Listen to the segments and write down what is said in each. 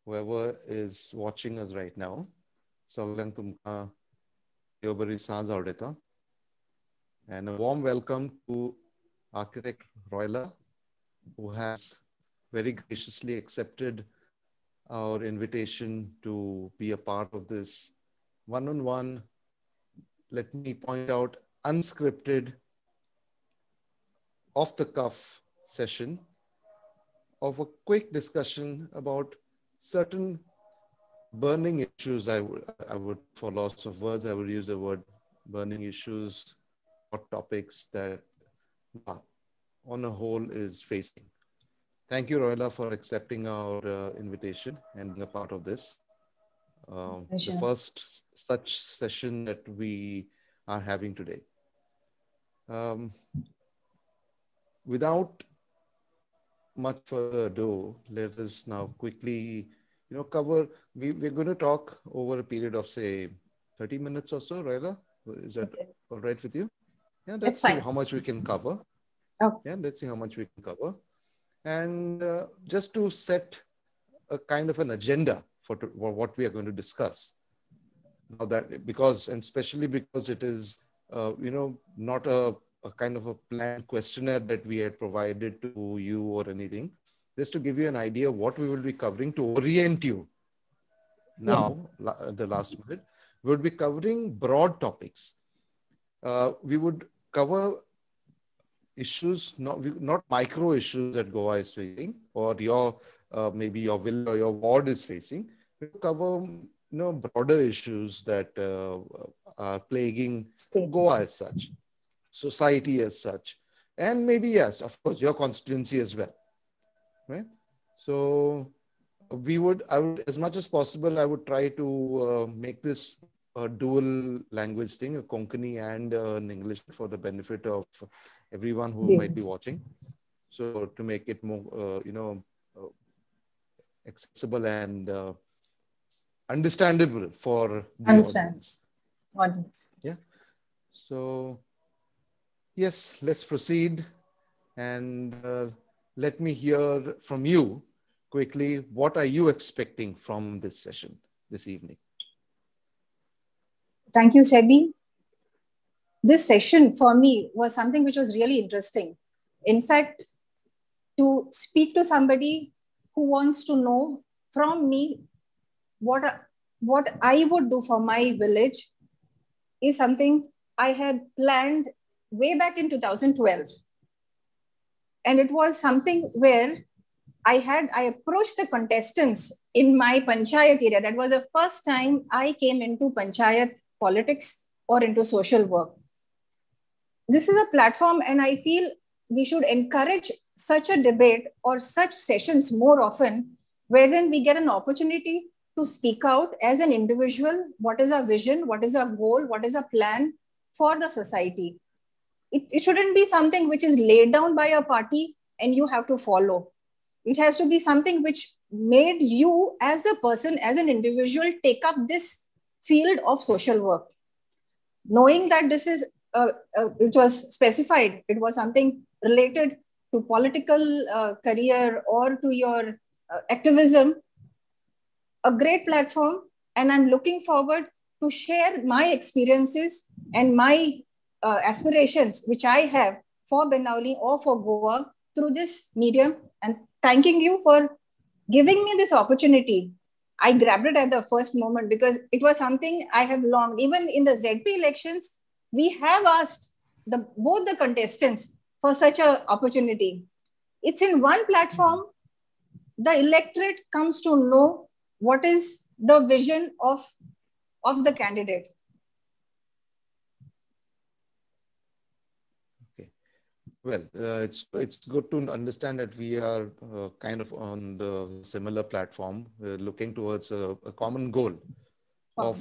whoever is watching us right now. Soglang tumka yobari saaz avdeta. And a warm welcome to architect Royla, who has very graciously accepted our invitation to be a part of this one-on-one, let me point out, unscripted, off-the-cuff session of a quick discussion about certain burning issues. I would, for loss of words, I would use the word burning issues, hot topics that on a whole is facing. Thank you, Royla, for accepting our invitation and being a part of this. The first such session that we are having today. Without much further ado, let us now quickly, cover. We're going to talk over a period of, say, 30 minutes or so, Royla. Is that all right with you? Yeah, let's see how much we can cover. Okay. Yeah, let's see how much we can cover. And just to set a kind of an agenda for what we are going to discuss. Now that, because, and especially because it is, not a kind of a planned questionnaire that we had provided to you or anything, just to give you an idea of what we will be covering to orient you. Now, the last minute, we would be covering broad topics. We would cover issues, not micro issues that Goa is facing, or your maybe your village or your ward is facing. We cover broader issues that are plaguing Goa as such, society as such, and maybe, yes, of course, your constituency as well, right? So I would, as much as possible, I would try to make this a dual language thing, a Konkani and an English, for the benefit of everyone who might be watching. So to make it more, accessible and understandable for the audience. Yeah. So, yes, let's proceed. And let me hear from you quickly. What are you expecting from this session this evening? Thank you, Sebi. This session for me was something which was really interesting. In fact, to speak to somebody who wants to know from me what I would do for my village is something I had planned way back in 2012. And it was something where I approached the contestants in my panchayat area. That was the first time I came into panchayat politics or into social work. This is a platform, and I feel we should encourage such a debate or such sessions more often, wherein we get an opportunity to speak out as an individual. What is our vision? What is our goal? What is our plan for the society? It shouldn't be something which is laid down by a party and you have to follow. It has to be something which made you as a person, as an individual, take up this field of social work. Knowing that this is, it was specified, it was something related to political career or to your activism, a great platform. And I'm looking forward to share my experiences and my aspirations, which I have for Benauli or for Goa through this medium. And thanking you for giving me this opportunity. I grabbed it at the first moment because it was something I have longed. Even in the ZP elections, we have asked both the contestants for such an opportunity. It's in one platform. The electorate comes to know what is the vision of the candidate. Okay. Well, it's good to understand that we are kind of on the similar platform, looking towards a common goal of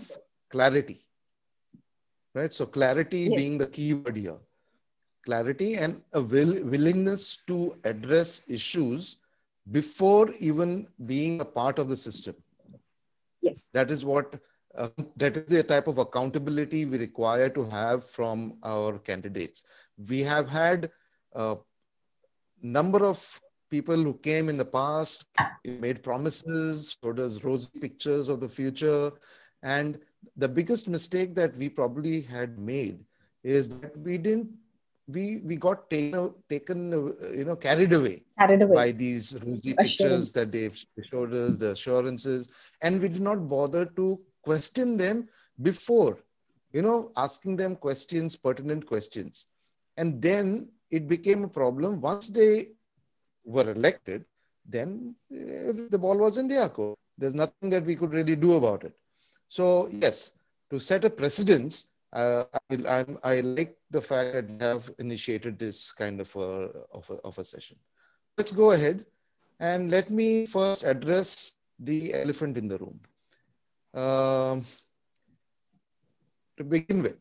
clarity, right? So clarity being the key word here. Clarity and a willingness to address issues before even being a part of the system. Yes. That is what, that is the type of accountability we require to have from our candidates. We have had a number of people who came in the past, made promises, showed us rosy pictures of the future. And the biggest mistake that we probably had made is that we got taken carried away by these rosy pictures that they showed us, the assurances, and we did not bother to question them before, asking them questions, pertinent questions. And then it became a problem. Once they were elected, then the ball was in their court. There's nothing that we could really do about it. So yes, to set a precedence, I like the fact that we have initiated this kind of a session. Let's go ahead and let me first address the elephant in the room. To begin with,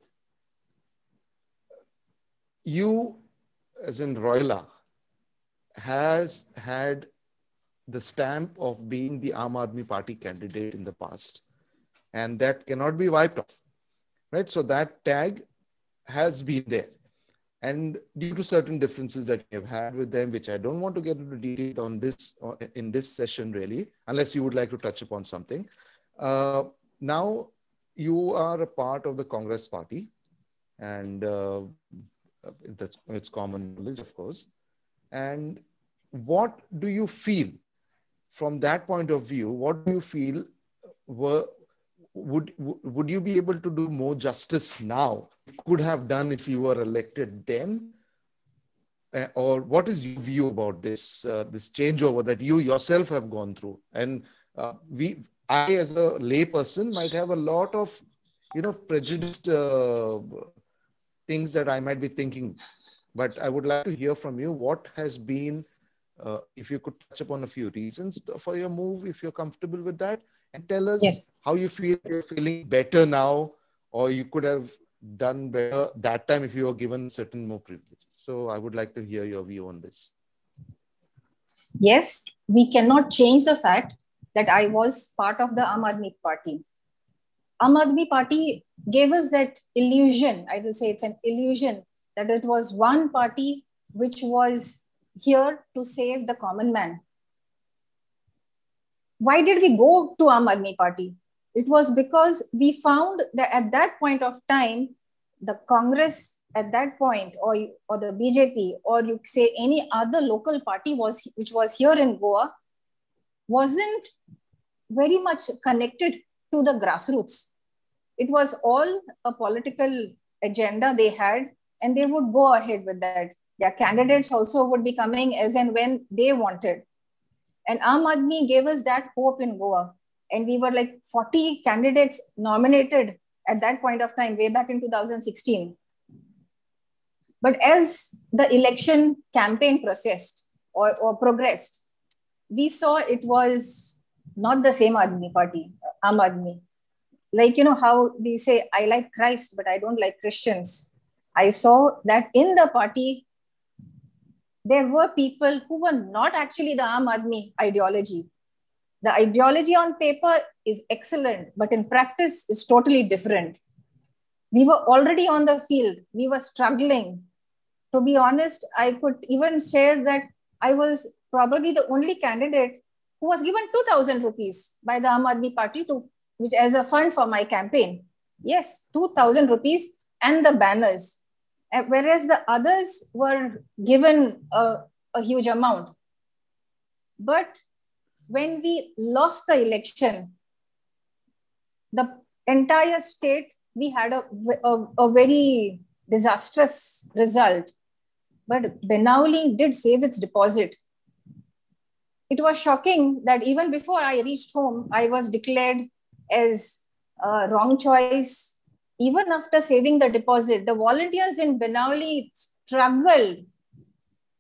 you, as in Royla, has had the stamp of being the Aam Aadmi Party candidate in the past, and that cannot be wiped off, right? So that tag has been there. And due to certain differences that you have had with them, which I don't want to get into detail on this in this session really, unless you would like to touch upon something. Now you are a part of the Congress party, and it's common knowledge, of course. And what do you feel from that point of view? What do you feel would you be able to do more justice now could have done if you were elected then? Or what is your view about this this changeover that you yourself have gone through? And I as a lay person might have a lot of prejudiced things that I might be thinking, but I would like to hear from you what has been, if you could touch upon a few reasons for your move, if you're comfortable with that, and tell us how you feel. You're feeling better now, or you could have done better that time if you were given certain more privileges. So I would like to hear your view on this. Yes, we cannot change the fact that I was part of the Aam Aadmi Party. Aam Aadmi Party gave us that illusion, I will say it's an illusion, that it was one party which was here to save the common man. Why did we go to Aam Aadmi Party? It was because we found that at that point of time, the Congress at that point, or the BJP, or you say any other local party which was here in Goa, wasn't very much connected to the grassroots. It was all a political agenda they had, and they would go ahead with that. Their candidates also would be coming as and when they wanted. And Aam Aadmi gave us that hope in Goa. And we were like 40 candidates nominated at that point of time, way back in 2016. But as the election campaign processed or progressed, we saw it was not the same Aam Aadmi. Like, how we say, I like Christ, but I don't like Christians. I saw that in the party, there were people who were not actually the Aam Aadmi ideology. The ideology on paper is excellent, but in practice is totally different. We were already on the field. We were struggling. To be honest, I could even share that I was probably the only candidate who was given 2,000 rupees by the Aam Aadmi Party which as a fund for my campaign. Yes, 2,000 rupees and the banners. Whereas the others were given a huge amount. But when we lost the election, the entire state, we had a very disastrous result. But Benauli did save its deposit. It was shocking that even before I reached home, I was declared as a wrong choice. Even after saving the deposit, the volunteers in Benauli struggled.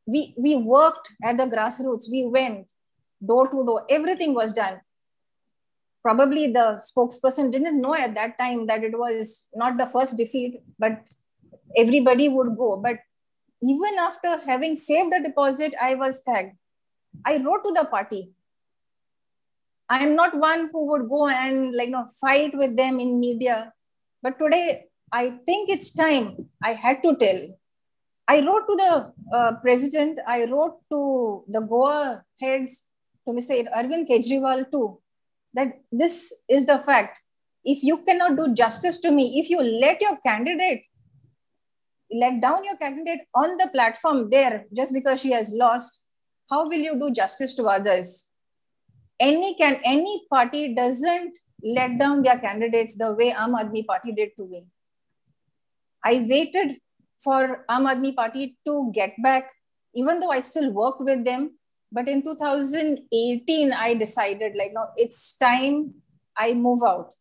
We worked at the grassroots. We went door to door. Everything was done. Probably the spokesperson didn't know at that time that it was not the first defeat, but everybody would go. But even after having saved a deposit, I was tagged. I wrote to the party. I am not one who would go and fight with them in media. But today, I think it's time. I had to tell. I wrote to the president, I wrote to the Goa heads, to Mr. Arvind Kejriwal too, that this is the fact. If you cannot do justice to me, if you let down your candidate on the platform there just because she has lost, how will you do justice to others? Any party doesn't let down their candidates the way Aam Aadmi Party did to me. I waited for Aam Aadmi Party to get back, even though I still worked with them. But in 2018, I decided, like, no, it's time I move out.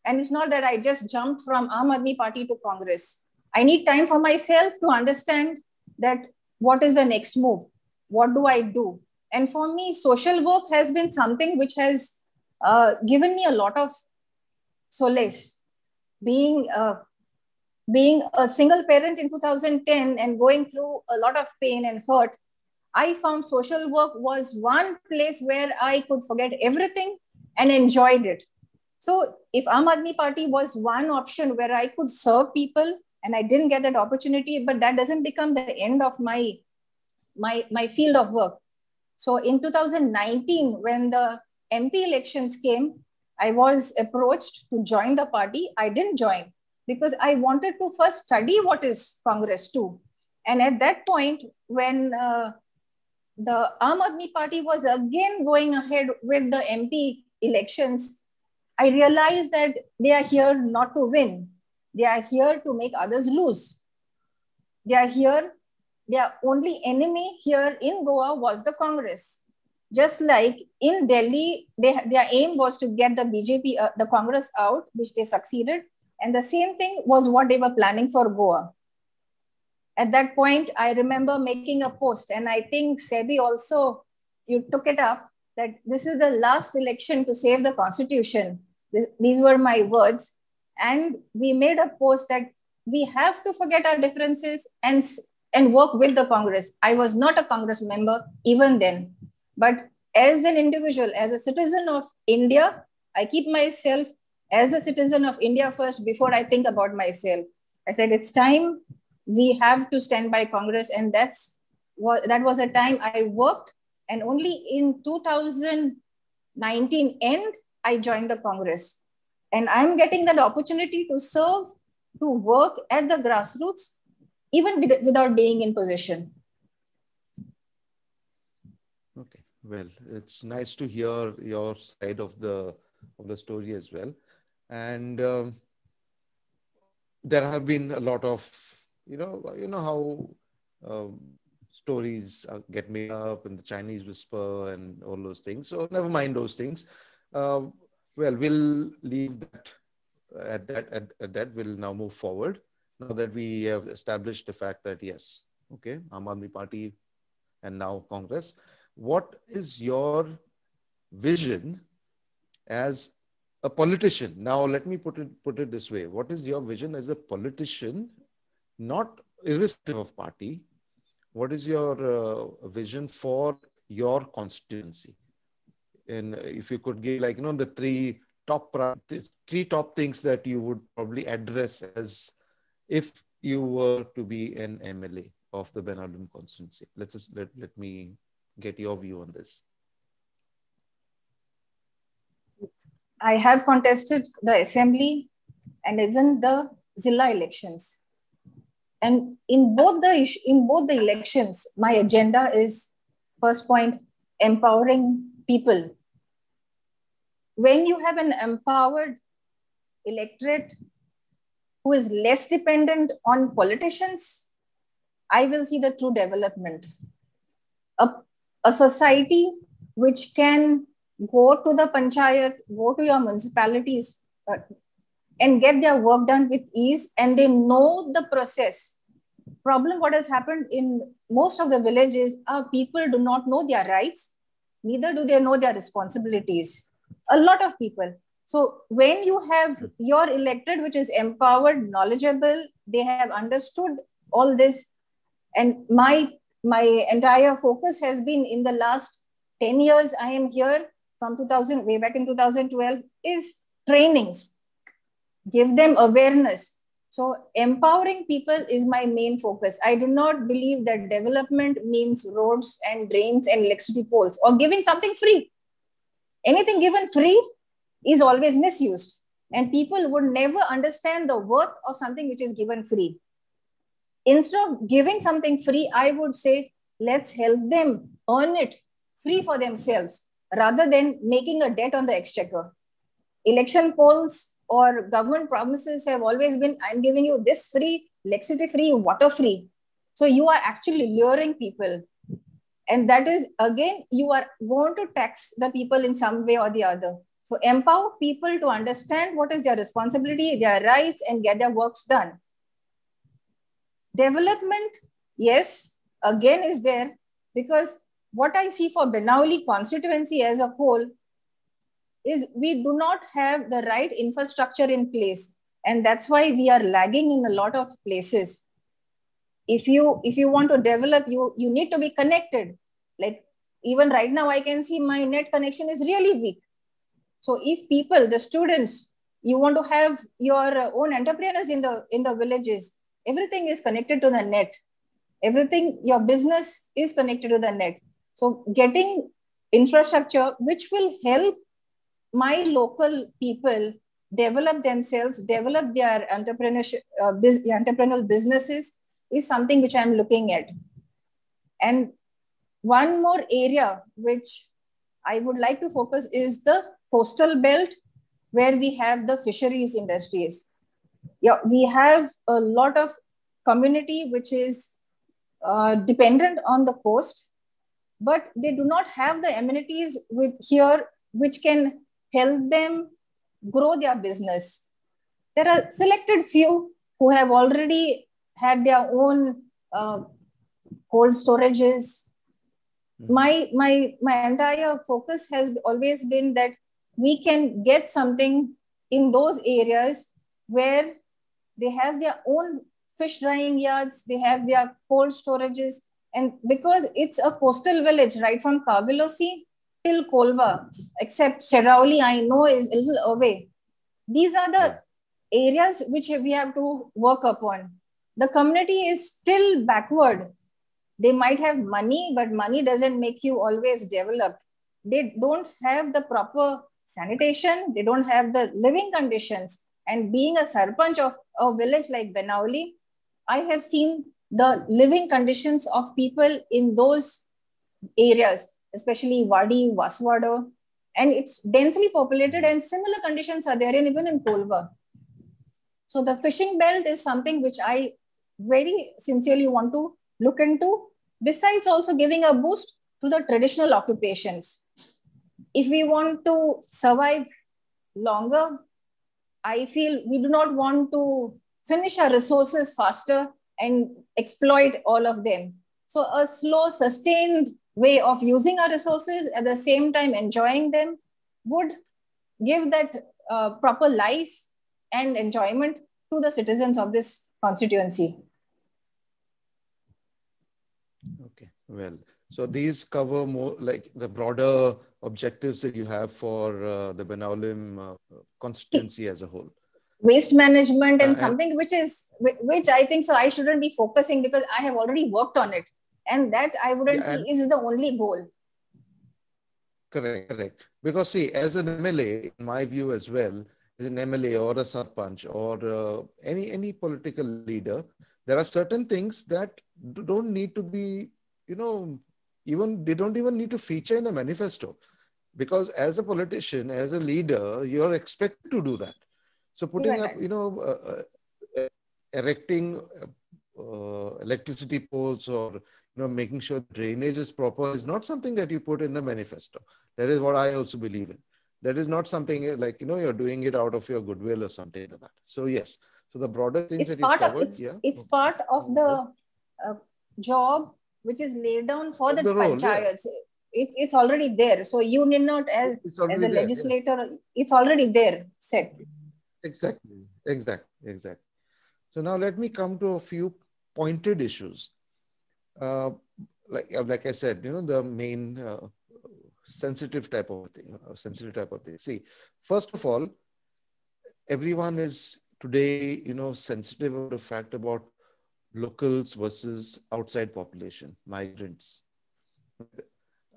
And it's not that I just jumped from Aam Aadmi Party to Congress. I need time for myself to understand that what is the next move? What do I do? And for me, social work has been something which has given me a lot of solace. Being a single parent in 2010 and going through a lot of pain and hurt, I found social work was one place where I could forget everything and enjoyed it. So if Aam Aadmi Party was one option where I could serve people, and I didn't get that opportunity, but that doesn't become the end of my field of work. So in 2019, when the MP elections came, I was approached to join the party. I didn't join because I wanted to first study what is Congress too. And at that point, when the Aam Aadmi Party was again going ahead with the MP elections, I realized that they are here not to win. They are here to make others lose. Their only enemy here in Goa was the Congress. Just like in Delhi, their aim was to get the BJP, the Congress out, which they succeeded. And the same thing was what they were planning for Goa. At that point, I remember making a post, and I think Sebi also, you took it up, that this is the last election to save the constitution. These were my words. And we made a post that we have to forget our differences and work with the Congress. I was not a Congress member even then. But as an individual, as a citizen of India, I keep myself as a citizen of India first before I think about myself. I said, it's time we have to stand by Congress. And that was a time I worked. And only in 2019 end, I joined the Congress. And I'm getting that opportunity to serve, to work at the grassroots, even without being in position. Okay, well, it's nice to hear your side of the story as well. And there have been a lot of, you know how stories get made up in the Chinese whisper and all those things. So never mind those things. Well, we'll leave that at that. We'll now move forward. Now that we have established the fact that, yes, okay, Aam Aadmi Party and now Congress, what is your vision as a politician? Now, let me put it this way. What is your vision as a politician, not irrespective of party? What is your vision for your constituency? And if you could give, like, the three top things that you would probably address as if you were to be an MLA of the Benaulim constituency. Let me get your view on this. I have contested the assembly and even the Zilla elections. And in both the elections, my agenda is, first point, empowering people. When you have an empowered electorate who is less dependent on politicians, I will see the true development. A society which can go to the panchayat, go to your municipalities and get their work done with ease, and they know the process. Problem what has happened in most of the villages are people do not know their rights, neither do they know their responsibilities. A lot of people. So when you have your electorate, which is empowered, knowledgeable, they have understood all this. And my entire focus has been in the last 10 years, I am here from way back in 2012, is trainings. Give them awareness So empowering people is my main focus. I do not believe that development means roads and drains and electricity poles or giving something free. Anything given free is always misused. And people would never understand the worth of something which is given free. Instead of giving something free, I would say, let's help them earn it free for themselves rather than making a debt on the exchequer. Election polls or government promises have always been, I'm giving you this free, electricity free, water free. So you are actually luring people. And that is, again, you are going to tax the people in some way or the other. So empower people to understand what is their responsibility, their rights, and get their works done. Development, yes, again is there, because what I see for Banauli constituency as a whole is we do not have the right infrastructure in place. And that's why we are lagging in a lot of places. If you want to develop, you need to be connected. Like even right now, I can see my net connection is really weak. So if people, the students, you want to have your own entrepreneurs in the villages, everything is connected to the net. Everything, your business is connected to the net. So getting infrastructure which will help my local people develop themselves, develop their entrepreneurship, entrepreneurial businesses is something which I'm looking at. And one more area which I would like to focus is the coastal belt, where we have the fisheries industries. Yeah, we have a lot of community which is dependent on the coast, but they do not have the amenities with here which can help them grow their business. There are selected few who have already had their own cold storages. My entire focus has always been that we can get something in those areas where they have their own fish drying yards, they have their cold storages. And because it's a coastal village, right from Kabilosi till Kolva, except Serauli, I know is a little away. These are the areas which we have to work upon. The community is still backward. They might have money, but money doesn't make you always developed. They don't have the proper sanitation. They don't have the living conditions. And being a sarpanch of a village like Banauli, I have seen the living conditions of people in those areas, especially Wadi, Vaswada, and it's densely populated and similar conditions are there even in Kolva. So the fishing belt is something which I very sincerely want to look into, besides also giving a boost to the traditional occupations. If we want to survive longer, I feel we do not want to finish our resources faster and exploit all of them. So a slow, sustained way of using our resources at the same time enjoying them would give that proper life and enjoyment to the citizens of this constituency. Okay, well, so these cover more like the broader objectives that you have for the Benaulim constituency as a whole. Waste management and something which I think so I shouldn't be focusing because I have already worked on it. And that I wouldn't see is the only goal. Correct, correct. Because see, as an MLA, in my view as well, as an MLA or a sarpanch or any political leader, there are certain things that don't need to be, even they don't even need to feature in the manifesto. Because as a politician, as a leader, you're expected to do that. So putting up, erecting electricity poles or making sure drainage is proper is not something that you put in the manifesto. That is what I also believe in. That is not something like, you're doing it out of your goodwill or something like that. So yes, so the broader things that you covered. It's part of the job which is laid down for the panchayats. It's already there. So you need not, as a legislator, it's already there, set. Exactly. So now let me come to a few pointed issues. Like I said, the main sensitive type of thing. See, first of all, everyone is today, sensitive of the fact about locals versus outside population, migrants.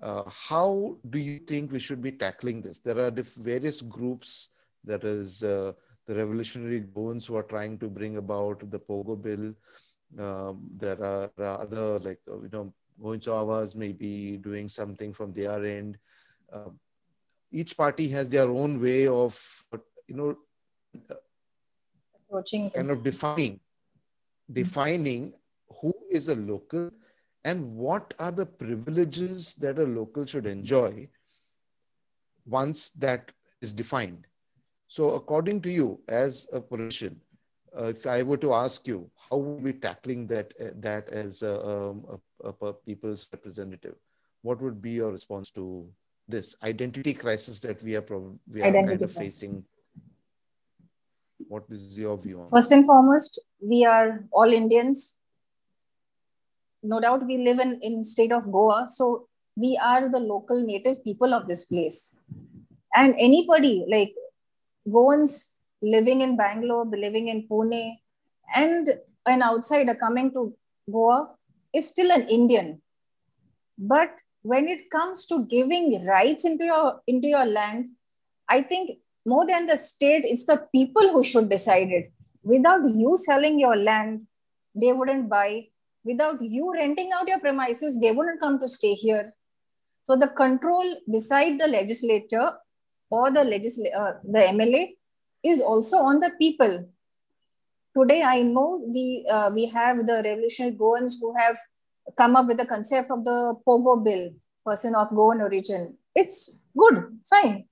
How do you think we should be tackling this? There are various groups. There is the Revolutionary Goans who are trying to bring about the Pogo Bill. There are other, like, Goinchawas may be doing something from their end. Each party has their own way of, approaching kind of defining who is a local and what are the privileges that a local should enjoy once that is defined. So according to you, as a politician, if I were to ask you, how would we be tackling that as a people's representative? What would be your response to this identity crisis that we are kind of facing? What is your view on? First and foremost, we are all Indians. No doubt we live in state of Goa. So we are the local native people of this place. And anybody like Goans living in Bangalore, living in Pune, and an outsider coming to Goa is still an Indian. But when it comes to giving rights into your land, I think more than the state, it's the people who should decide it. Without you selling your land, they wouldn't buy. Without you renting out your premises, they wouldn't come to stay here. So the control beside the legislature or the MLA is also on the people. Today, I know we have the Revolutionary Goans who have come up with the concept of the Pogo Bill, person of Goan origin. It's good, fine.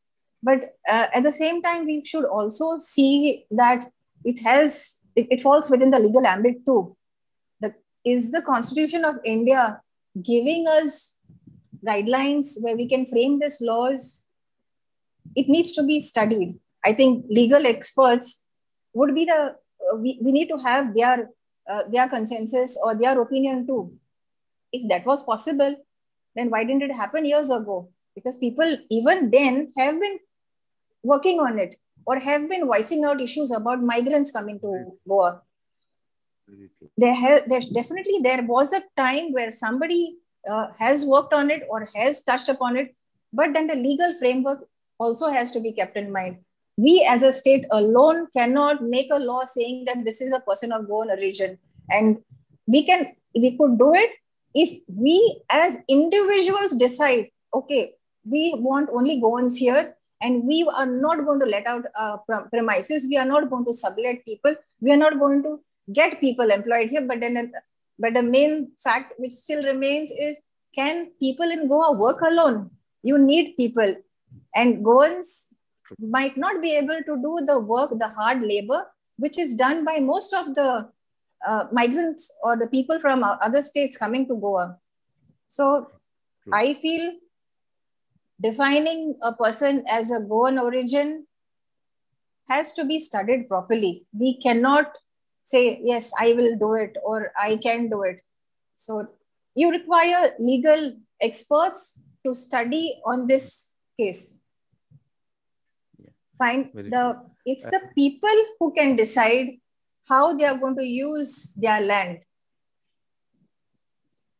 But at the same time, we should also see that it falls within the legal ambit too. Is the Constitution of India giving us guidelines where we can frame these laws? It needs to be studied. I think legal experts would be we need to have their consensus or their opinion too. If that was possible, then why didn't it happen years ago? Because people even then have been working on it or have been voicing out issues about migrants coming to Goa. There was a time where somebody has worked on it or has touched upon it, but then the legal framework also has to be kept in mind. We as a state alone cannot make a law saying that this is a person of Goan origin. And we could do it if we as individuals decide, okay, we want only Goans here and we are not going to let out premises. We are not going to sublet people. We are not going to get people employed here. But the main fact which still remains is, can people in Goa work alone? You need people. And Goans might not be able to do the work, the hard labor, which is done by most of the migrants or the people from other states coming to Goa. So I feel defining a person as a Goan origin has to be studied properly. We cannot say, yes, I will do it or I can do it. So you require legal experts to study on this case. Fine. It's the people who can decide how they are going to use their land.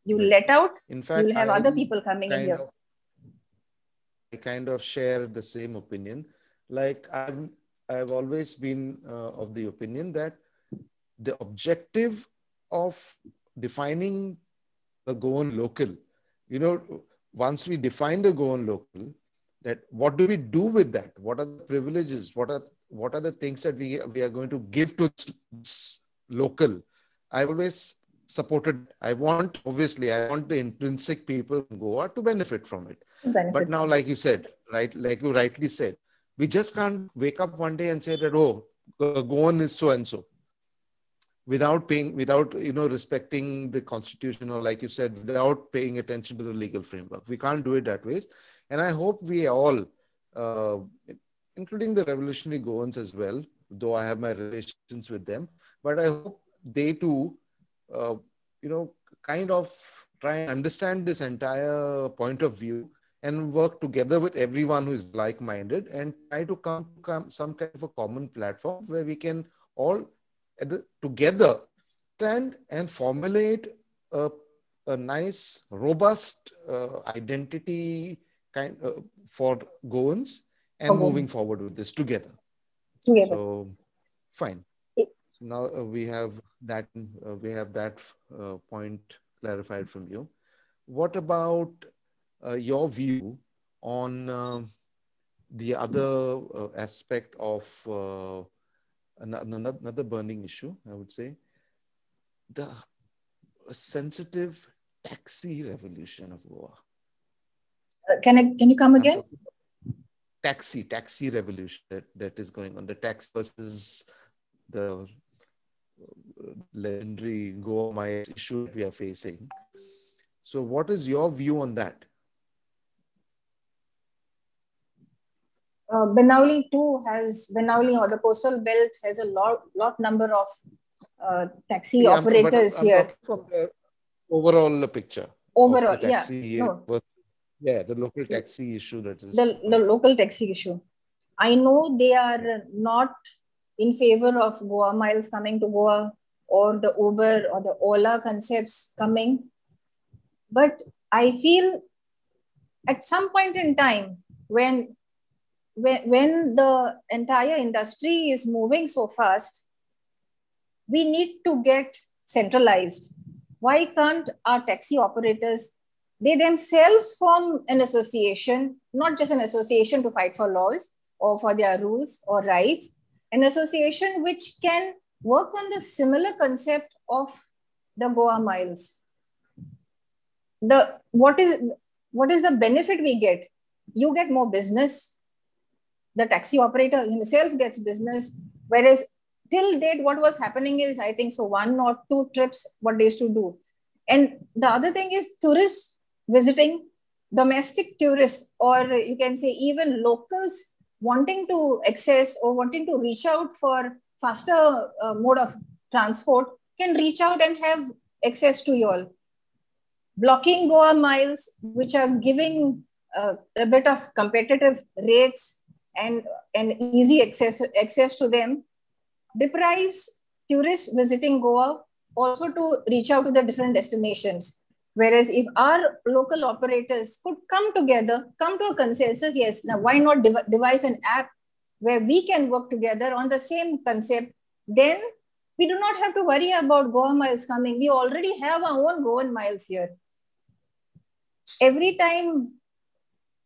You let out, in fact, you'll have other people coming in here. I kind of share the same opinion. Like I've always been of the opinion that the objective of defining the Goan local, once we define the Goan local, that what do we do with that? What are the privileges? What are the things that we are going to give to this local? I've always supported. I want the intrinsic people in Goa to benefit from it. But now, like you said, right, like you rightly said, we just can't wake up one day and say that, oh, Goan is so and so, without respecting the constitution, or like you said, without paying attention to the legal framework. We can't do it that way. And I hope we all, including the Revolutionary Goans as well, though I have my relations with them, but I hope they too, kind of try and understand this entire point of view and work together with everyone who is like-minded and try to come some kind of a common platform where we can all together stand and formulate a nice, robust identity for Goans and moving forward with this together. So, fine. So now we have that point clarified from you. What about your view on the other aspect of another burning issue, I would say, the sensitive taxi revolution of Goa? Can you come again? Taxi revolution that is going on. The tax versus the legendary Goa Miles issue that we are facing. So what is your view on that? Banauli too has, Banauli or the coastal belt has a lot number of taxi operators I'm here. From the overall picture. Overall, the taxi, yeah. The local taxi issue that is. The local taxi issue. I know they are not in favor of Goa Miles coming to Goa or the Uber or the Ola concepts coming. But I feel at some point in time, when the entire industry is moving so fast, we need to get centralized. Why can't our taxi operators, they themselves form an association, not just an association to fight for laws or for their rules or rights, an association which can work on the similar concept of the Goa Miles. What is the benefit we get? You get more business. The taxi operator himself gets business. Whereas till date, what was happening is, I think so, 1 or 2 trips, what they used to do. And the other thing is tourists visiting, domestic tourists, or you can say even locals wanting to access or wanting to reach out for faster mode of transport can reach out and have access to you all. Blocking Goa Miles, which are giving a bit of competitive rates and easy access to them, deprives tourists visiting Goa also to reach out to the different destinations. Whereas if our local operators could come together, come to a consensus, yes, now why not devise an app where we can work together on the same concept, then we do not have to worry about Goa Miles coming. We already have our own Goan Miles here. Every time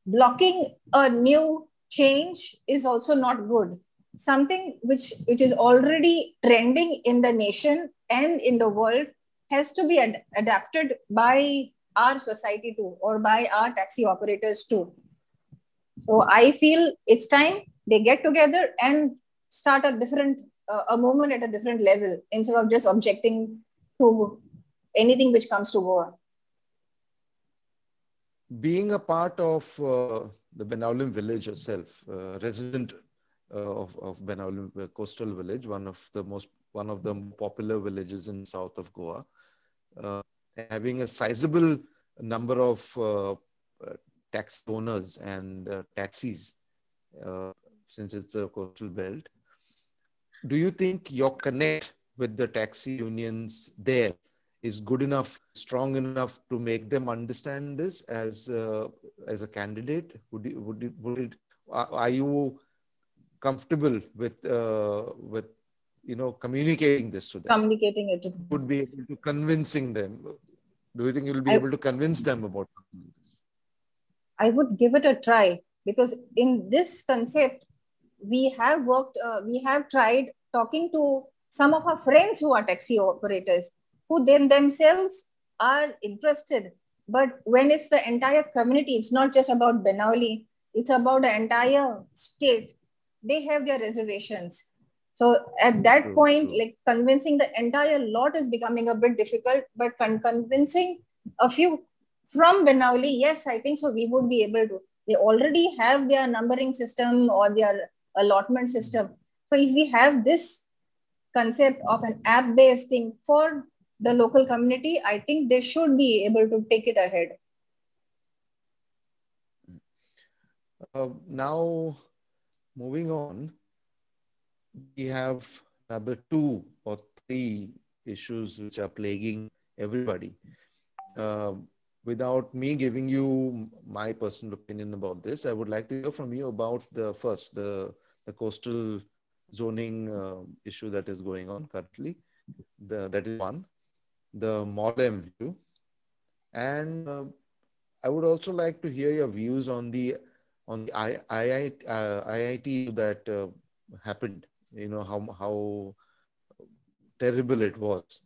blocking a new change is also not good. Something which is already trending in the nation and in the world has to be adapted by our society too, or by our taxi operators too. So I feel it's time they get together and start a movement at a different level instead of just objecting to anything which comes to Goa. Being a part of the Benaulim village itself, resident of Benaulim coastal village, one of the popular villages in south of Goa, having a sizable number of tax owners and taxis, since it's a coastal belt. Do you think your connect with the taxi unions there is good enough, strong enough to make them understand this as a candidate? Are you comfortable with communicating this to them? Communicating it to them. Would be able to convincing them. Do you think you'll be able to convince them about this? I would give it a try, because in this concept, we have tried talking to some of our friends who are taxi operators, who themselves are interested. But when it's the entire community, it's not just about Benauli, it's about the entire state. They have their reservations. So at that point, like convincing the entire lot is becoming a bit difficult, but convincing a few from Benauli, yes, I think so we would be able to. They already have their numbering system or their allotment system. So if we have this concept of an app-based thing for the local community, I think they should be able to take it ahead. Now, moving on, we have number two or three issues which are plaguing everybody. Uh, Without me giving you my personal opinion about this, I would like to hear from you about the coastal zoning issue that is going on currently. That is one. The MOLEM view. And I would also like to hear your views on the IIT that happened. You know how terrible it was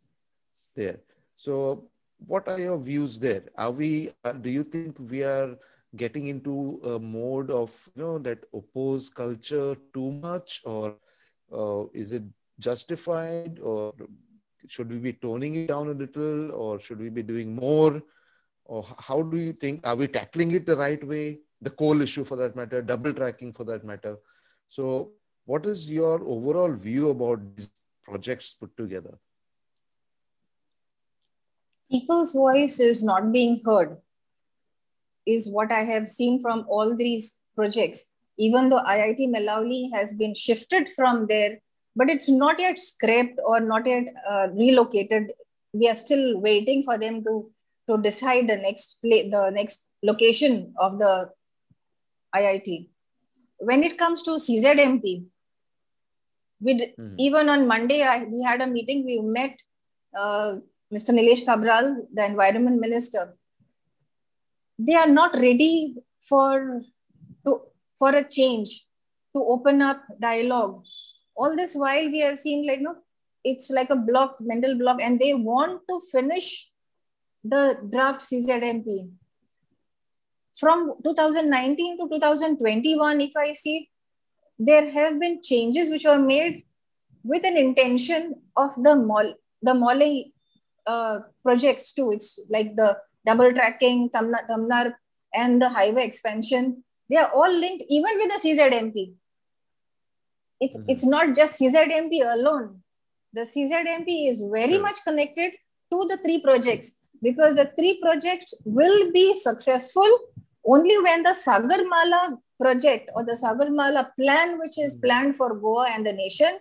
there. So, what are your views there? Are we? Do you think we are getting into a mode of that oppose culture too much, or is it justified, or should we be toning it down a little, or should we be doing more? Or how do you think, are we tackling it the right way? The coal issue for that matter, double tracking for that matter. So what is your overall view about these projects put together? People's voice is not being heard, is what I have seen from all these projects. Even though IIT Melauli has been shifted from there, but it's not yet scrapped or not yet relocated. We are still waiting for them to decide the next location of the IIT. When it comes to CZMP, even on Monday, we had a meeting. We met Mr. Nilesh Cabral, the Environment Minister. They are not ready for a change, to open up dialogue. All this while we have seen it's like a mental block, and they want to finish the draft CZMP. From 2019 to 2021, if I see, there have been changes which were made with an intention of the MOLE projects too. It's like the double tracking, Tamnar, and the highway expansion. They are all linked, even with the CZMP. It's not just CZMP alone. The CZMP is very much connected to the three projects, because the three projects will be successful only when the Sagarmala project or the Sagarmala plan, which is planned for Goa and the nation,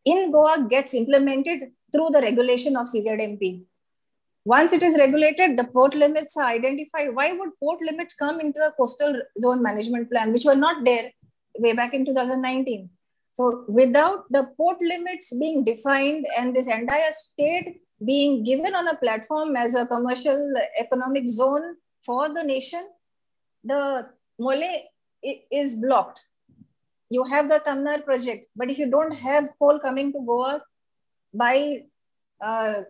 in Goa gets implemented through the regulation of CZMP. Once it is regulated, the port limits are identified. Why would port limits come into the coastal zone management plan, which were not there way back in 2019? So without the port limits being defined and this entire state being given on a platform as a commercial economic zone for the nation, the MOLE is blocked. You have the Tamnar project, but if you don't have coal coming to Goa by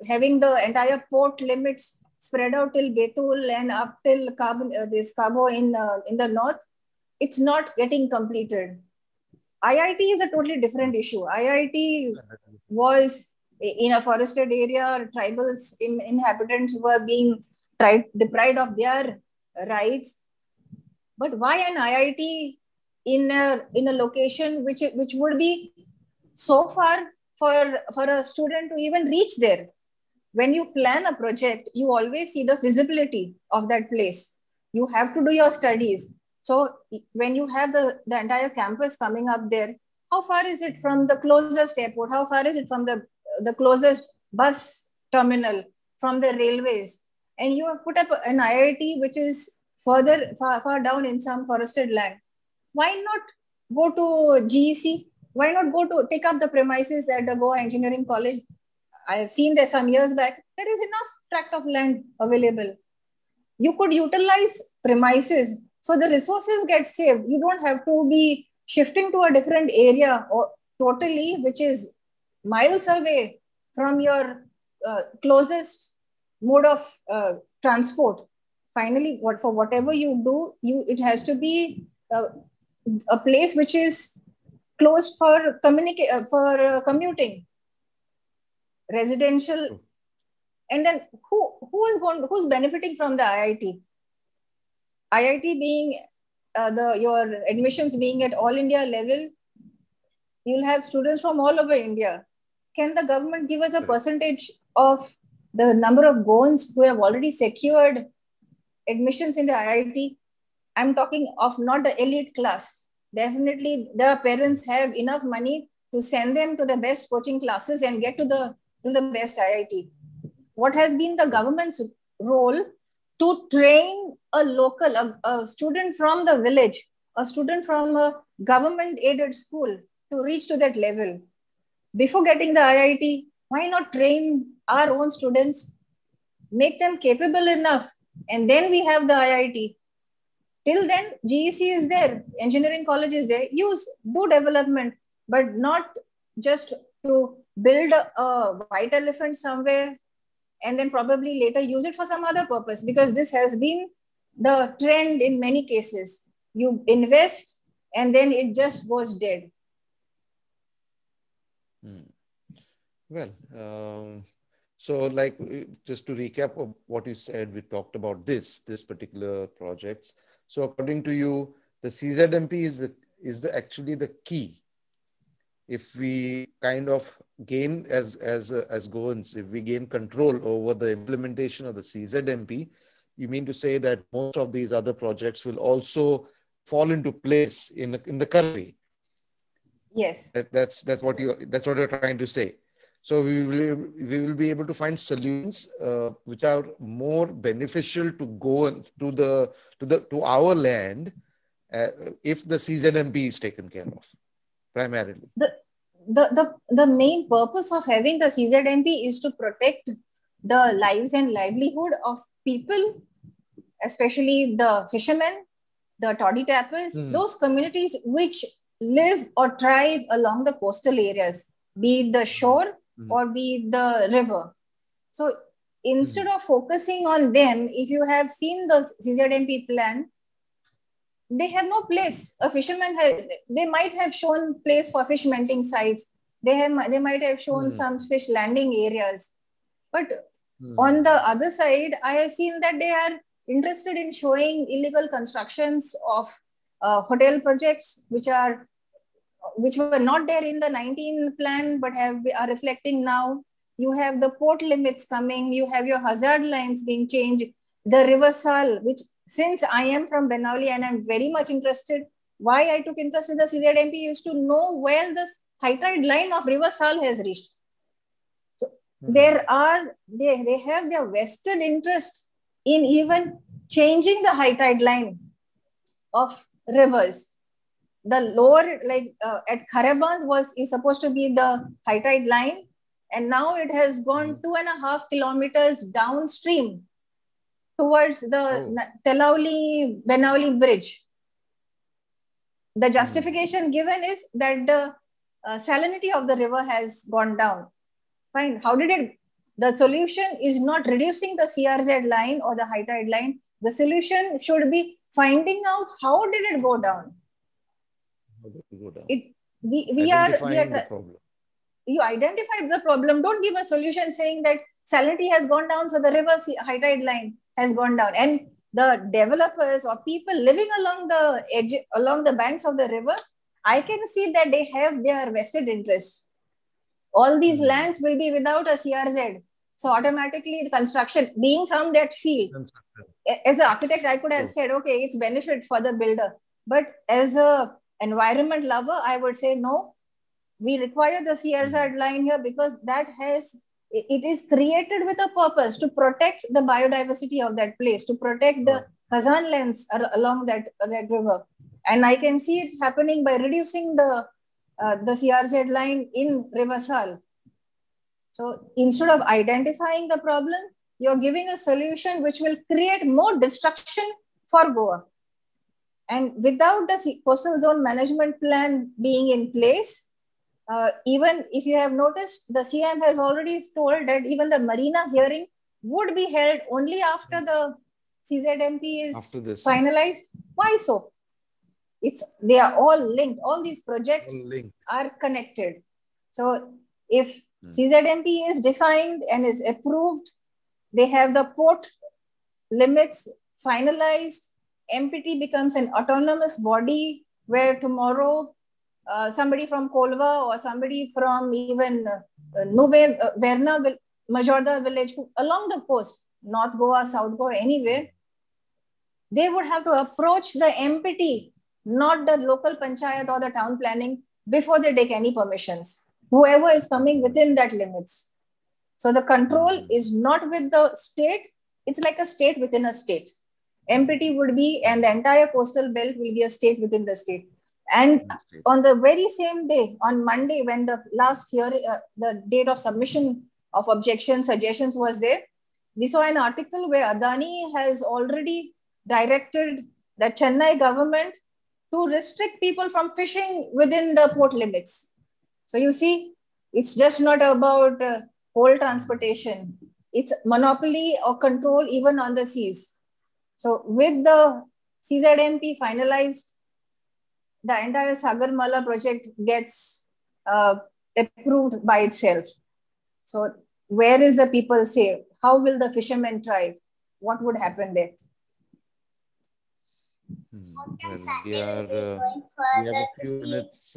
having the entire port limits spread out till Betul and up till Cabo in the north, it's not getting completed. IIT is a totally different issue. IIT was in a forested area. Tribals inhabitants were being deprived of their rights. But why an IIT in a location which would be so far for a student to even reach there? When you plan a project, you always see the feasibility of that place. You have to do your studies. So when you have the entire campus coming up there, how far is it from the closest airport? How far is it from the closest bus terminal, from the railways? And you have put up an IIT which is far down in some forested land. Why not go to GEC? Why not go to take up the premises at the Goa Engineering College? I have seen there some years back. There is enough tract of land available. You could utilize premises, so the resources get saved. You don't have to be shifting to a different area or totally, which is miles away from your closest mode of transport. Finally, for whatever you do, it has to be a place which is closed for commuting, residential. And then who's benefiting from the IIT? IIT being your admissions being at all India level, you'll have students from all over India. Can the government give us a percentage of the number of Goans who have already secured admissions in the IIT? I'm talking of not the elite class. Definitely, the parents have enough money to send them to the best coaching classes and get to the best IIT. What has been the government's role to train a local, a student from the village, a student from a government-aided school to reach to that level? Before getting the IIT, why not train our own students, make them capable enough, and then we have the IIT? Till then, GEC is there, engineering college is there, do development, but not just to build a white elephant somewhere and then probably later use it for some other purpose, because this has been the trend in many cases. You invest and then it just goes dead. Well, so like, just to recap of what you said, we talked about this particular projects. So according to you, the CZMP is actually the key. If we kind of gain as Goans, if we gain control over the implementation of the CZMP, you mean to say that most of these other projects will also fall into place in the country? Yes. That's what you're trying to say. So we will be able to find solutions which are more beneficial to go to our land if the CZMP is taken care of, primarily. The main purpose of having the CZMP is to protect the lives and livelihood of people, especially the fishermen, the toddy tappers, those communities which live or thrive along the coastal areas, be it the shore or be it the river. So instead of focusing on them, if you have seen the CZMP plan, they have no place. A fisherman they might have shown place for fish melting sites. They might have shown some fish landing areas. But on the other side, I have seen that they are interested in showing illegal constructions of hotel projects, which were not there in the 19 plan, but are reflecting now. You have the port limits coming. You have your hazard lines being changed. The River Sal, which, since I am from Banauli and I'm very much interested, why I took interest in the CZMP is to know where the high tide line of River Sal has reached. So they have their vested interest in even changing the high tide line of rivers. The lower, like at Kharaband is supposed to be the high tide line, and now it has gone 2.5 kilometers downstream towards the Telauli-Banauli bridge. The justification given is that the salinity of the river has gone down. Fine. How did it? The solution is not reducing the CRZ line or the high tide line. The solution should be finding out how did it go down. The problem. You identify the problem. Don't give a solution saying that salinity has gone down, so the river high tide line has gone down. And the developers or people living along the edge, along the banks of the river, I can see that they have their vested interest. All these lands will be without a CRZ. So automatically the construction, being from that field, as an architect, I could have said, okay, it's benefit for the builder. But as a environment lover, I would say, no, we require the CRZ line here because it is created with a purpose to protect the biodiversity of that place, to protect the Khazan lands along that river. And I can see it happening by reducing the CRZ line in River Sal. So instead of identifying the problem, you're giving a solution which will create more destruction for Goa. And without the coastal zone management plan being in place, even if you have noticed, the CM has already told that even the marina hearing would be held only after the CZMP is finalized. Why so? They are all linked. All these projects are connected. So if CZMP is defined and is approved, they have the port limits finalized, MPT becomes an autonomous body where tomorrow somebody from Kolva or somebody from even Verna, Majorda village along the coast, North Goa, South Goa, anywhere, they would have to approach the MPT, not the local panchayat or the town planning, before they take any permissions. Whoever is coming within that limits. So the control is not with the state. It's like a state within a state. MPT would be, and the entire coastal belt will be a state within the state. And on the very same day, on Monday, when the last hearing, the date of submission of objections, suggestions was there, we saw an article where Adani has already directed the Chennai government to restrict people from fishing within the port limits. So you see, it's just not about coal transportation. It's monopoly or control even on the seas. So with the CZMP finalized, the entire Sagarmala project gets approved by itself. So where is the people safe? How will the fishermen thrive? What would happen there? Well, we have a few minutes.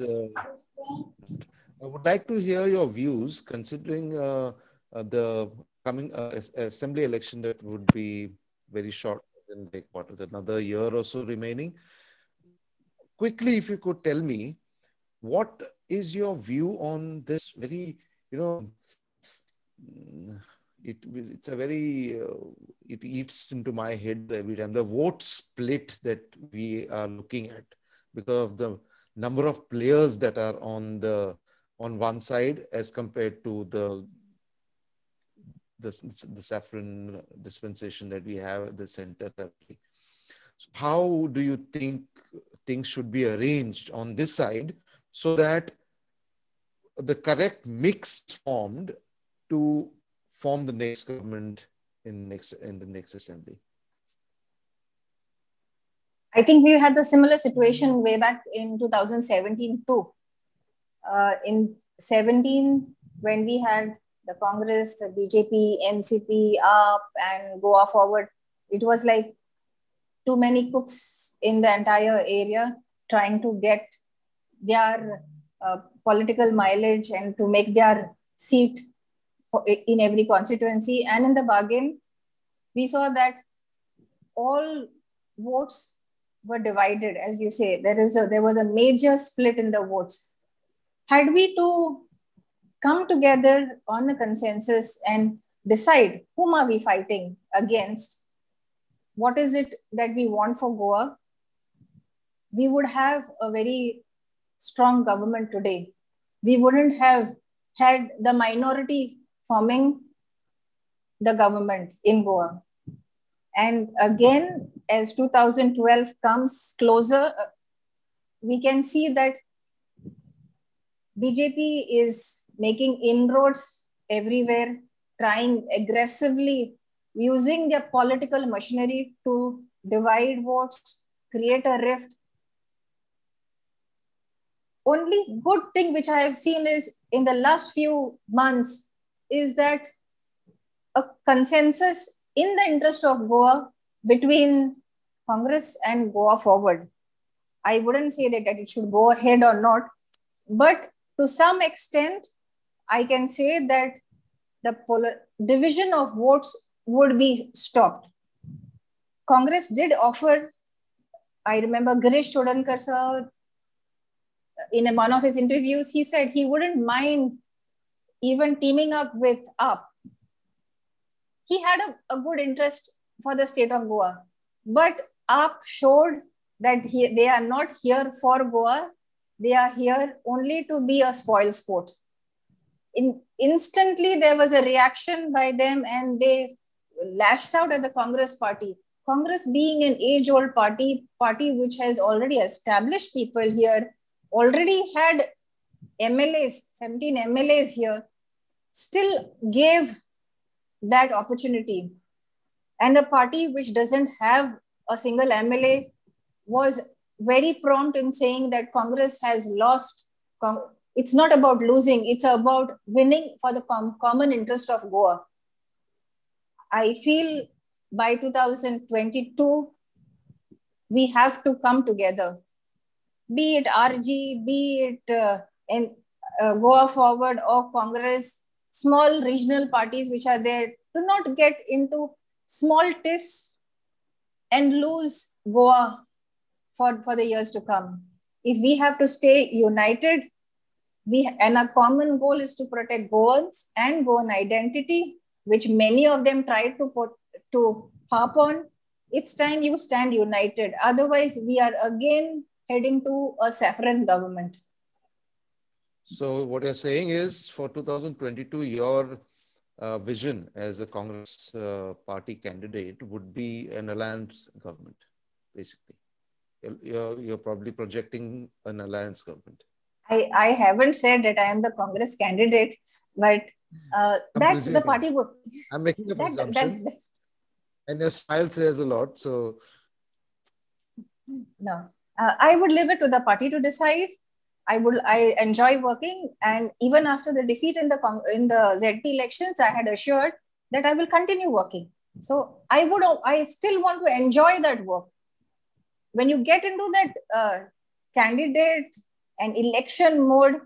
I would like to hear your views considering the coming assembly election that would be very short, in like another year or so remaining. Quickly, if you could tell me, what is your view on this very, it's a very, it eats into my head every time, the vote split that we are looking at because of the number of players that are on one side as compared to the saffron dispensation that we have at the center. So how do you think things should be arranged on this side so that the correct mix is formed to form the next government in the next assembly? I think we had the similar situation way back in 2017 too. In 17, when we had the Congress, the BJP, NCP, AAP, and Goa Forward, it was like too many cooks in the entire area trying to get their political mileage and to make their seat in every constituency. And in the bargain, we saw that all votes were divided, as you say. There was a major split in the votes. Had we to come together on a consensus and decide whom are we fighting against, what is it that we want for Goa, we would have a very strong government today. We wouldn't have had the minority forming the government in Goa. And again, as 2012 comes closer, we can see that BJP is making inroads everywhere, trying aggressively, using their political machinery to divide votes, create a rift. Only good thing which I have seen is in the last few months is that a consensus in the interest of Goa between Congress and Goa Forward. I wouldn't say that it should go ahead or not, but to some extent, I can say that the division of votes would be stopped. Congress did offer, I remember Girish Chodankar sir, in one of his interviews, he said he wouldn't mind even teaming up with AAP. He had a good interest for the state of Goa, but AAP showed that they are not here for Goa. They are here only to be a spoil sport. Instantly, there was a reaction by them and they lashed out at the Congress party. Congress being an age-old party which has already established people here, already had MLAs, 17 MLAs here, still gave that opportunity. And a party which doesn't have a single MLA was very prompt in saying that Congress has lost. It's not about losing, it's about winning for the common interest of Goa. I feel by 2022, we have to come together. Be it RG, be it Goa Forward or Congress, small regional parties which are there, do not get into small tiffs and lose Goa for the years to come. If we have to stay united And our common goal is to protect Goans and Goan identity, which many of them tried to harp on. It's time you stand united. Otherwise, we are again heading to a saffron government. So what you're saying is for 2022, your vision as a Congress party candidate would be an alliance government, basically. You're probably projecting an alliance government. I haven't said that I am the Congress candidate, but that the party would. I'm making a presumption. And your smile says a lot. So no, I would leave it to the party to decide. I enjoy working, and even after the defeat in the ZP elections, I had assured that I will continue working. So I still want to enjoy that work. When you get into that candidate and election mode,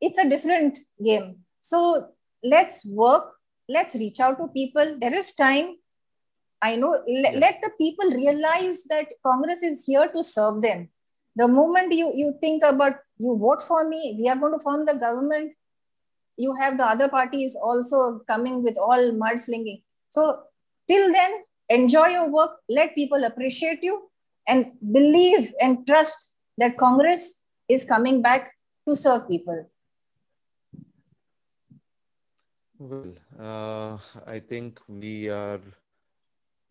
it's a different game. So let's work. Let's reach out to people. There is time. I know. Let the people realize that Congress is here to serve them. The moment you think about, you vote for me, we are going to form the government, you have the other parties also coming with all mudslinging. So till then, enjoy your work, let people appreciate you, and believe and trust that Congress is coming back to serve people. Well, I think we are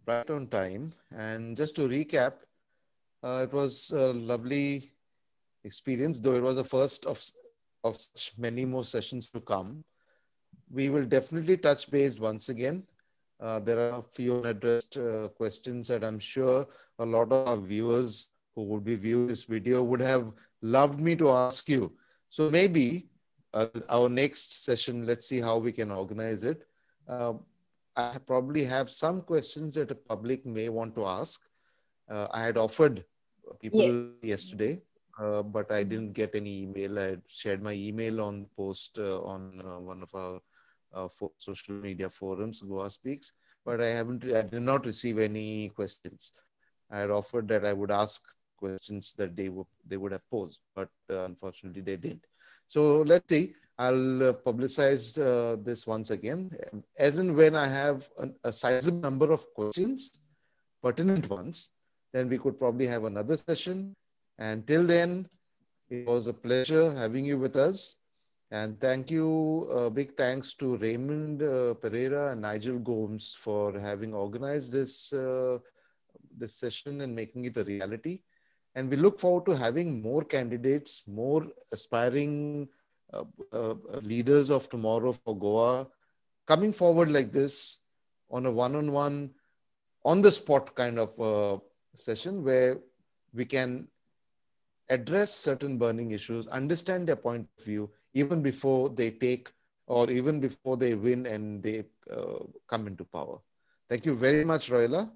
right on time. And just to recap, it was a lovely experience, though it was the first of such many more sessions to come. We will definitely touch base once again. There are a few unaddressed questions that I'm sure a lot of our viewers who would be viewing this video would have loved me to ask you. So maybe our next session, let's see how we can organize it. I probably have some questions that the public may want to ask. I had offered people yesterday, but I didn't get any email. I had shared my email on post on one of our social media forums, Goa Speaks, but I did not receive any questions. I had offered that I would ask questions that they would have posed, but unfortunately they didn't. So let's see. I'll publicize this once again. As and when I have a sizable number of questions, pertinent ones, then we could probably have another session. And till then, it was a pleasure having you with us. And thank you, big thanks to Raymond Pereira and Nigel Gomes for having organized this, this session and making it a reality. And we look forward to having more candidates, more aspiring leaders of tomorrow for Goa coming forward like this on a one-on-one, on-the-spot kind of session where we can address certain burning issues, understand their point of view, even before they take or even before they win and they come into power. Thank you very much, Roila,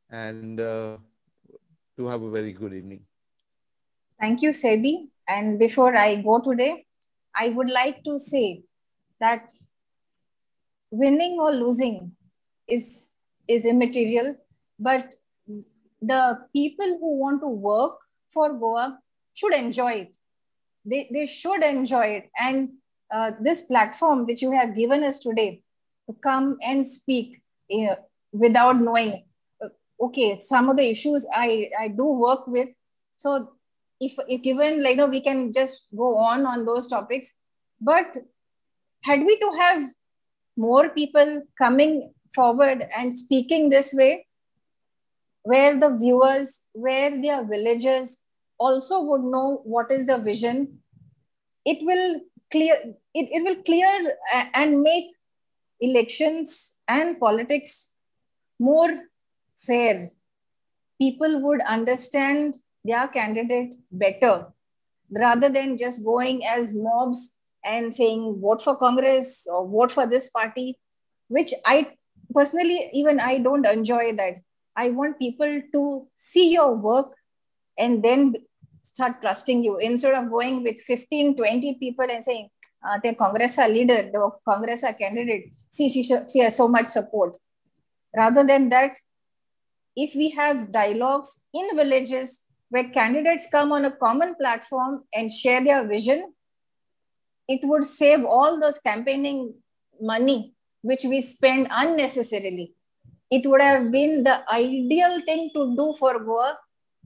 and do have a very good evening. Thank you, Sebi. And before I go today, I would like to say that winning or losing is immaterial, but the people who want to work for Goa should enjoy it. They should enjoy it. And this platform which you have given us today to come and speak without knowing, okay, some of the issues I do work with. So if given, like, we can just go on those topics. But had we to have more people coming forward and speaking this way, where the viewers, where their villagers also would know what is the vision, it will clear and make elections and politics more fair. People would understand their candidate better rather than just going as mobs and saying vote for Congress or vote for this party, which I personally, even I don't enjoy that. I want people to see your work and then start trusting you instead of going with 15, 20 people and saying, the Congress leader, the Congress candidate, she has so much support. Rather than that, if we have dialogues in villages where candidates come on a common platform and share their vision, it would save all those campaigning money which we spend unnecessarily. It would have been the ideal thing to do for Goa.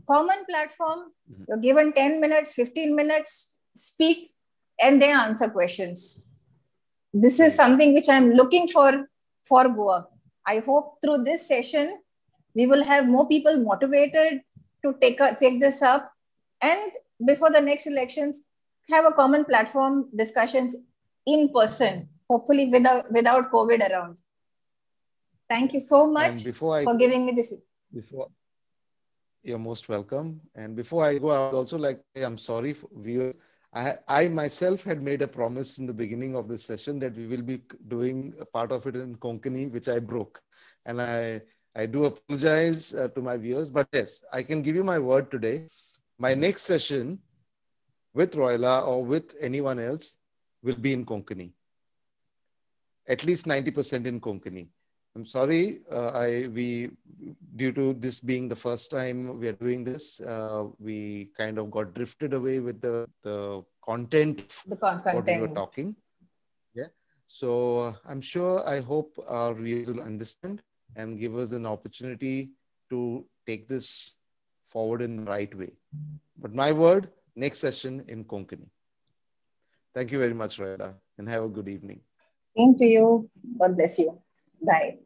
Common platform, you're given 10 minutes, 15 minutes, speak, and then answer questions. This is something which I'm looking for Goa. I hope through this session, we will have more people motivated to take this up, and before the next elections, have a common platform discussions in person, hopefully without COVID around. Thank you so much for giving me this. You're most welcome. And before I go, I would also like to say I'm sorry for viewers. I myself had made a promise in the beginning of this session that we will be doing a part of it in Konkani, which I broke. And I do apologize to my viewers, but yes, I can give you my word today. My next session with Royla or with anyone else will be in Konkani. At least 90% in Konkani. I'm sorry, due to this being the first time we are doing this, we kind of got drifted away with the content what we were talking. Yeah. So I'm sure, I hope our viewers will understand and give us an opportunity to take this forward in the right way. But my word, next session in Konkani. Thank you very much, Royla, and have a good evening. Same to you. God bless you. Bye.